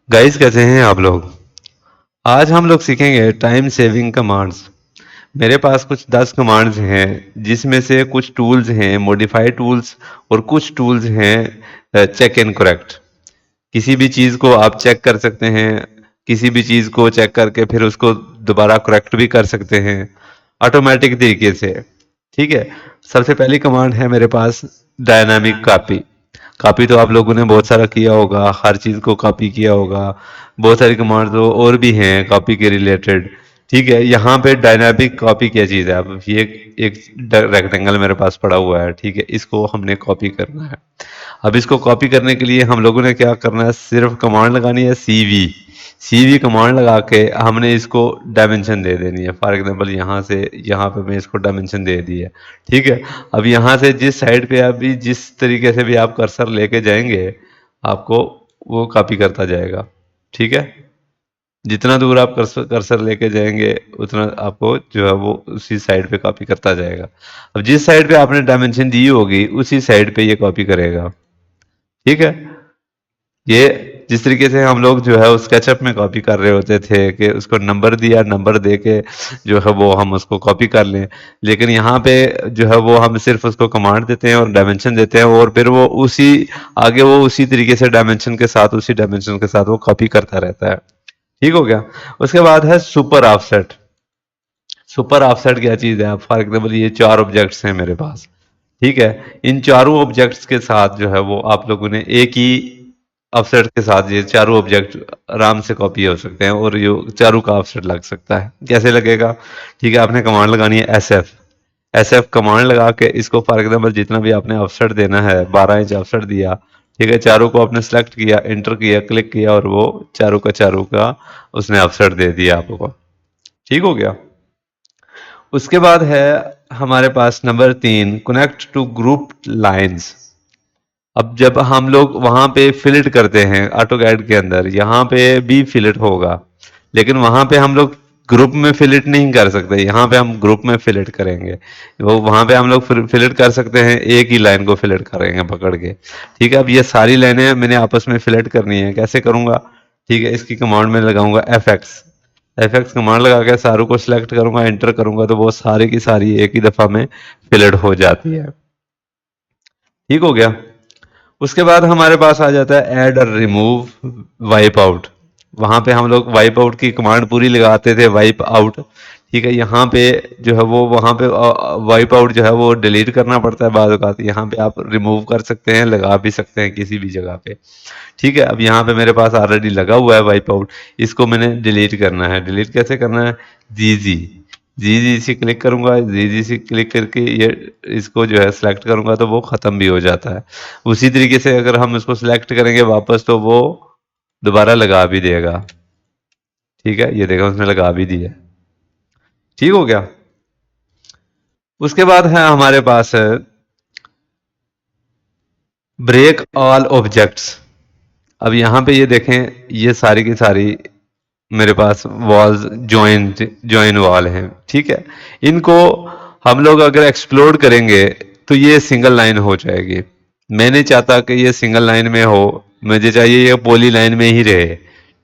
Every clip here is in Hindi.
गाइस, कैसे हैं आप लोग। आज हम लोग सीखेंगे टाइम सेविंग कमांड्स। मेरे पास कुछ 10 कमांड्स हैं, जिसमें से कुछ टूल्स हैं मॉडिफाइड टूल्स और कुछ टूल्स हैं चेक एंड करेक्ट। किसी भी चीज़ को आप चेक कर सकते हैं, किसी भी चीज़ को चेक करके फिर उसको दोबारा करेक्ट भी कर सकते हैं ऑटोमेटिक तरीके से। ठीक है। सबसे पहली कमांड है मेरे पास डायनामिक कॉपी। कॉपी तो आप लोगों ने बहुत सारा किया होगा, हर चीज़ को कॉपी किया होगा। बहुत सारी कमांड तो और भी हैं कॉपी के रिलेटेड। ठीक है, यहाँ पे डायनामिक कॉपी क्या चीज़ है। अब ये एक रेक्टेंगल मेरे पास पड़ा हुआ है, ठीक है, इसको हमने कॉपी करना है। अब इसको कॉपी करने के लिए हम लोगों ने क्या करना है, सिर्फ कमांड लगानी है सीवी। सीवी कमांड लगा के हमने इसको डायमेंशन दे देनी है। फॉर एग्जांपल यहाँ से यहाँ पे मैं इसको डायमेंशन दे दी है। ठीक है। अब यहाँ से जिस साइड पे आप भी जिस तरीके से भी आप कर्सर लेके जाएंगे, आपको वो कॉपी करता जाएगा। ठीक है। जितना दूर आप कर्सर कर्सर लेके जाएंगे, उतना आपको जो है वो उसी साइड पे कॉपी करता जाएगा। अब जिस साइड पे आपने डायमेंशन दी होगी, उसी साइड पे ये कॉपी करेगा। ठीक है। ये जिस तरीके से हम लोग जो है उस स्केचअप में कॉपी कर रहे होते थे कि उसको नंबर दिया, नंबर दे के जो है वो हम उसको कॉपी कर लें। लेकिन यहाँ पे जो है वो हम सिर्फ उसको कमांड देते हैं और डायमेंशन देते हैं, और फिर वो उसी आगे वो उसी तरीके से डायमेंशन के साथ उसी डायमेंशन के साथ वो कॉपी करता रहता है। ठीक हो गया। उसके बाद है सुपर ऑफसेट। सुपर ऑफसेट क्या चीज़ है। फॉर एग्जाम्पल ये चार ऑब्जेक्ट्स हैं मेरे पास। ठीक है। इन चारों ऑब्जेक्ट्स के साथ जो है वो आप लोगों ने एक ही ऑफसेट के साथ ये चारों ऑब्जेक्ट आराम से कॉपी हो सकते हैं, और ये चारों का ऑफसेट लग सकता है। कैसे लगेगा। ठीक है, आपने कमांड लगानी है S F. S F command लगा के इसको फॉर एग्जाम्पल जितना भी आपने ऑफसेट देना है, 12 इंच ऑफसेट दिया। ठीक है, चारों को आपने सेलेक्ट किया, एंटर किया, क्लिक किया, और वो चारों का उसने ऑफसेट दे दिया आपको। ठीक हो गया। उसके बाद है हमारे पास number 3, connect to group lines. अब जब हम लोग वहां पे फिलिट करते हैं ऑटोकैड के अंदर, यहाँ पे भी फिलिट होगा, लेकिन वहां पे हम लोग ग्रुप में फिलिट नहीं कर सकते। यहाँ पे हम ग्रुप में फिलिट करेंगे। वो वहां पे हम लोग फिलिट कर सकते हैं, एक ही लाइन को फिलिट करेंगे पकड़ के। ठीक है। अब ये सारी लाइनें मैंने आपस में फिलिट करनी है, कैसे करूंगा। ठीक है, इसकी कमांड में लगाऊंगा F x. F x command लगा के सारों को सिलेक्ट करूंगा, एंटर करूंगा, तो वो सारी की सारी एक ही दफा में फिलिट हो जाती है। ठीक हो गया। उसके बाद हमारे पास आ जाता है ऐड और रिमूव वाइप आउट। वहां पे हम लोग वाइप आउट की कमांड पूरी लगाते थे, वाइप आउट। ठीक है, यहाँ पे जो है वो वहां पे वाइप आउट जो है वो डिलीट करना पड़ता है बाद औक़ात। यहाँ पे आप रिमूव कर सकते हैं, लगा भी सकते हैं किसी भी जगह पे। ठीक है। अब यहाँ पे मेरे पास ऑलरेडी लगा हुआ है वाइप आउट। इसको मैंने डिलीट करना है। डिलीट कैसे करना है। जी जी जी जी से क्लिक करूंगा, जी जी से क्लिक करके ये इसको जो है सिलेक्ट करूंगा, तो वो खत्म भी हो जाता है। उसी तरीके से अगर हम इसको सिलेक्ट करेंगे वापस, तो वो दोबारा लगा भी देगा। ठीक है, ये देखा उसने लगा भी दिया। ठीक हो गया। उसके बाद है हमारे पास है ब्रेक ऑल ऑब्जेक्ट्स। अब यहाँ पे ये देखें, ये सारी की सारी मेरे पास वॉल्स ज्वाइन वॉल हैं। ठीक है। इनको हम लोग अगर एक्सप्लोर करेंगे, तो ये सिंगल लाइन हो जाएगी। मैं नहीं चाहता कि ये सिंगल लाइन में हो, मुझे चाहिए ये पॉली लाइन में ही रहे।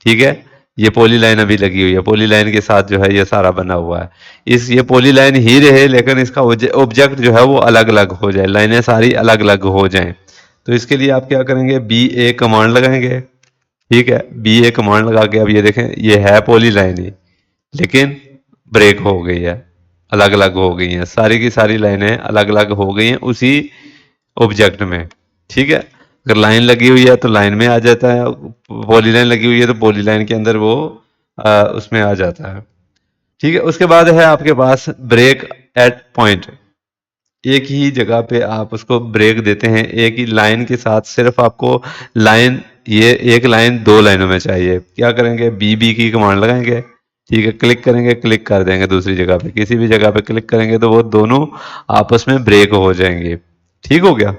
ठीक है। ये पॉली लाइन अभी लगी हुई है, पॉली लाइन के साथ जो है ये सारा बना हुआ है। इस ये पॉली लाइन ही रहे, लेकिन इसका ऑब्जेक्ट जो है वो अलग अलग हो जाए, लाइनें सारी अलग अलग हो जाएं। तो इसके लिए आप क्या करेंगे, बी ए कमांड लगाएंगे। ठीक है, बी ए कमांड लगा के अब ये देखें, ये है पॉली लाइन ही, लेकिन ब्रेक हो गई है, अलग अलग हो गई हैं, सारी की सारी लाइनें अलग अलग हो गई हैं उसी ऑब्जेक्ट में। ठीक है। अगर लाइन लगी हुई है तो लाइन में आ जाता है, पॉली लाइन लगी हुई है तो पॉली लाइन के अंदर वो उसमें आ जाता है। ठीक है। उसके बाद है आपके पास ब्रेक एट पॉइंट। एक ही जगह पे आप उसको ब्रेक देते हैं, एक ही लाइन के साथ। सिर्फ आपको लाइन, ये एक लाइन दो लाइनों में चाहिए। क्या करेंगे, बी बी की कमांड लगाएंगे। ठीक है, क्लिक करेंगे, क्लिक कर देंगे दूसरी जगह पे, किसी भी जगह पे क्लिक करेंगे तो वो दोनों आपस में ब्रेक हो जाएंगे। ठीक हो गया।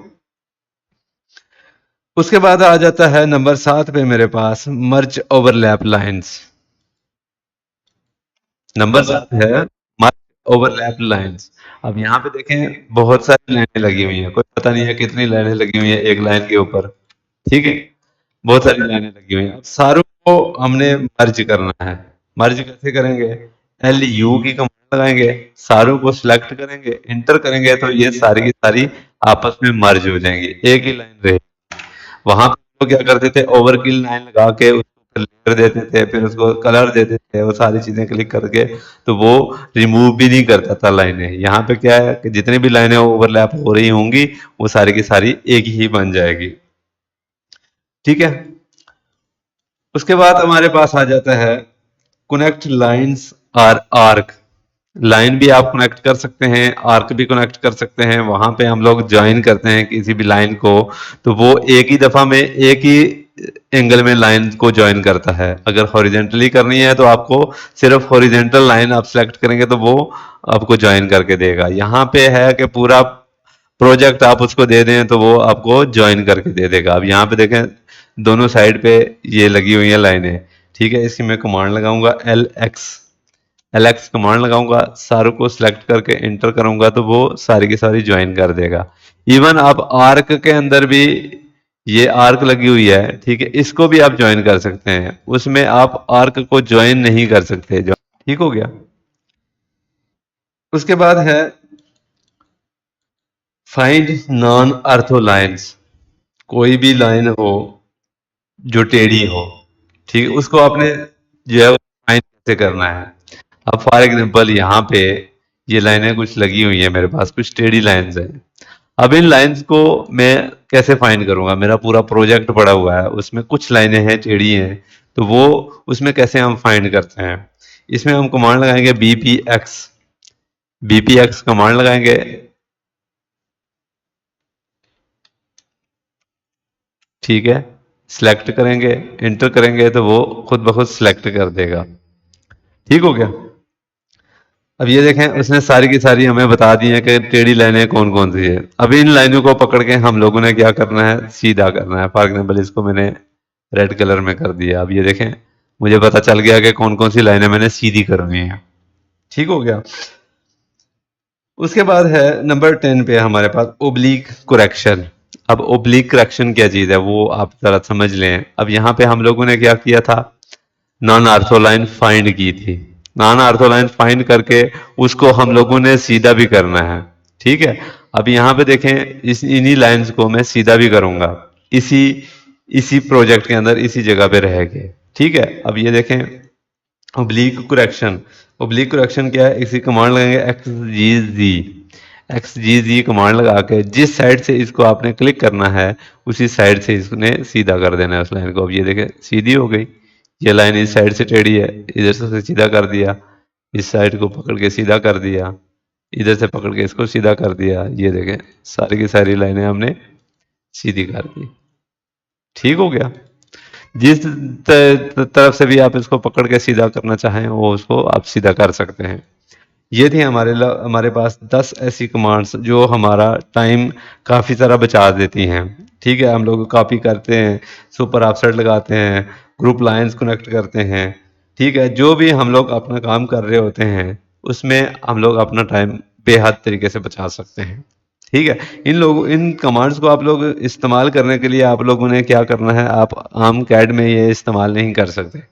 उसके बाद आ जाता है नंबर 7 पे मेरे पास मर्ज ओवरलैप लाइंस। नंबर 7 है मर्ज ओवरलैप लाइंस। अब यहाँ पे देखें, बहुत सारी लाइनें लगी हुई हैं, कोई पता नहीं है कितनी लाइनें लगी हुई हैं एक लाइन के ऊपर। ठीक है, बहुत सारी लाइनें लगी हुई हैं। अब सारों को हमने मर्ज करना है। मर्ज कैसे करेंगे? एल यू की कमांड लगाएंगे, सारों को सिलेक्ट करेंगे, इंटर करेंगे तो ये सारी की सारी आपस में मर्ज हो जाएंगी, एक ही लाइन रहे। वहां पे तो क्या करते थे, ओवरकिल लाइन लगा के उसको लेयर देते थे, फिर उसको कलर देते थे, वो सारी चीजें क्लिक करके, तो वो रिमूव भी नहीं करता था लाइनें। यहाँ पे क्या है कि जितनी भी लाइनें ओवरलैप हो रही होंगी वो सारी की सारी एक ही बन जाएगी। ठीक है। उसके बाद हमारे पास आ जाता है connect lines are arc. Line भी आप कनेक्ट कर सकते हैं, आर्क भी कनेक्ट कर सकते हैं। वहां पे हम लोग ज्वाइन करते हैं किसी भी लाइन को, तो वो एक ही दफा में एक ही एंगल में लाइन को ज्वाइन करता है। अगर हॉरिजेंटली करनी है तो आपको सिर्फ हॉरिजेंटल लाइन आप सेलेक्ट करेंगे तो वो आपको ज्वाइन करके देगा। यहाँ पे है कि पूरा प्रोजेक्ट आप उसको दे दें तो वो आपको ज्वाइन करके दे देगा। अब यहाँ पे देखें, दोनों साइड पे ये लगी हुई है लाइनें। ठीक है, इसकी मैं कमांड लगाऊंगा एल एक्स कमांड लगाऊंगा, सारों को सिलेक्ट करके इंटर करूंगा तो वो सारी की सारी ज्वाइन कर देगा। इवन आप आर्क के अंदर भी, ये आर्क लगी हुई है, ठीक है, इसको भी आप ज्वाइन कर सकते हैं। उसमें आप आर्क को ज्वाइन नहीं कर सकते। ठीक हो गया। उसके बाद है फाइंड नॉन अर्थो लाइन्स। कोई भी लाइन हो जो टेढ़ी हो, ठीक है, उसको आपने जो है फाइंड कैसे करना है। अब फॉर एग्जांपल यहाँ पे ये लाइनें कुछ लगी हुई है, मेरे पास कुछ टेढ़ी लाइंस हैं। अब इन लाइंस को मैं कैसे फाइंड करूंगा? मेरा पूरा प्रोजेक्ट पड़ा हुआ है, उसमें कुछ लाइनें हैं टेढ़ी हैं, तो वो उसमें कैसे हम फाइंड करते हैं? इसमें हम कमांड लगाएंगे बी पी एक्स कमांड लगाएंगे। ठीक है, सिलेक्ट करेंगे, इंटर करेंगे तो वो खुद ब खुद सिलेक्ट कर देगा। ठीक हो गया। अब ये देखें, उसने सारी की सारी हमें बता दी है कि टेढ़ी लाइनें कौन कौन सी है। अब इन लाइनों को पकड़ के हम लोगों ने क्या करना है? सीधा करना है। फॉर एग्जाम्पल इसको मैंने रेड कलर में कर दिया। अब ये देखें, मुझे पता चल गया कि कौन कौन सी लाइनें मैंने सीधी करनी है। ठीक हो गया। उसके बाद है नंबर 10 पे हमारे पास ओब्लिक करेक्शन। अब ओब्लिक करेक्शन क्या चीज है वो आप जरा समझ लें। अब यहाँ पे हम लोगों ने क्या किया था? नॉन आर्थोलाइन फाइंड की थी। नॉन आर्थोलाइन फाइंड करके उसको हम लोगों ने सीधा भी करना है। ठीक है। अब यहाँ पे देखें, इस इन्हीं लाइंस को मैं सीधा भी करूंगा, इसी इसी प्रोजेक्ट के अंदर इसी जगह पे रह के। ठीक है। अब ये देखें, ओब्लिक करेक्शन क्या है? इसी कमांड लगेंगे एक्स जी जी कमांड लगा के जिस साइड से इसको आपने क्लिक करना है उसी साइड से इसने सीधा कर देना है उस लाइन को। अब ये देखें, सीधी हो गई। ये लाइन इस साइड से टेढ़ी है, इधर से उसे सीधा कर दिया, इस साइड को पकड़ के सीधा कर दिया, इधर से पकड़ के इसको सीधा कर दिया। ये देखें, सारी की सारी लाइनें हमने सीधी कर दी। ठीक हो गया। जिस तरफ से भी आप इसको पकड़ के सीधा करना चाहें वो उसको आप सीधा कर सकते हैं। ये थी हमारे पास 10 ऐसी कमांड्स जो हमारा टाइम काफ़ी सारा बचा देती हैं। ठीक है, हम लोग कॉपी करते हैं, सुपर ऑफसेट लगाते हैं, ग्रुप लाइंस कनेक्ट करते हैं। ठीक है, जो भी हम लोग अपना काम कर रहे होते हैं उसमें हम लोग अपना टाइम बेहद तरीके से बचा सकते हैं। ठीक है। इन कमांड्स को आप लोग इस्तेमाल करने के लिए आप लोगों ने क्या करना है? आप आम कैड में ये इस्तेमाल नहीं कर सकते।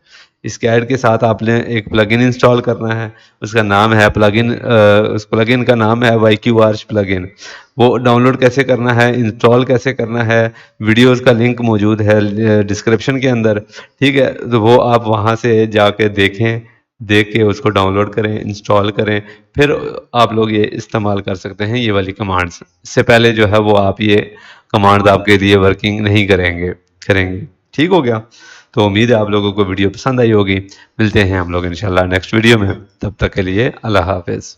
इस कैड के साथ आपने एक प्लगइन इंस्टॉल करना है। उसका नाम है प्लगइन, उस प्लगइन का नाम है YQ आर्च प्लगइन। वो डाउनलोड कैसे करना है, इंस्टॉल कैसे करना है, वीडियोस का लिंक मौजूद है डिस्क्रिप्शन के अंदर। ठीक है, तो वो आप वहाँ से जाके देखें, देख के उसको डाउनलोड करें, इंस्टॉल करें, फिर आप लोग ये इस्तेमाल कर सकते हैं ये वाली कमांड्स। इससे पहले जो है वो आप ये कमांड्स आपके लिए वर्किंग नहीं करेंगे। ठीक हो गया। तो उम्मीद है आप लोगों को वीडियो पसंद आई होगी। मिलते हैं हम लोग इंशाल्लाह नेक्स्ट वीडियो में। तब तक के लिए अल्लाह हाफिज।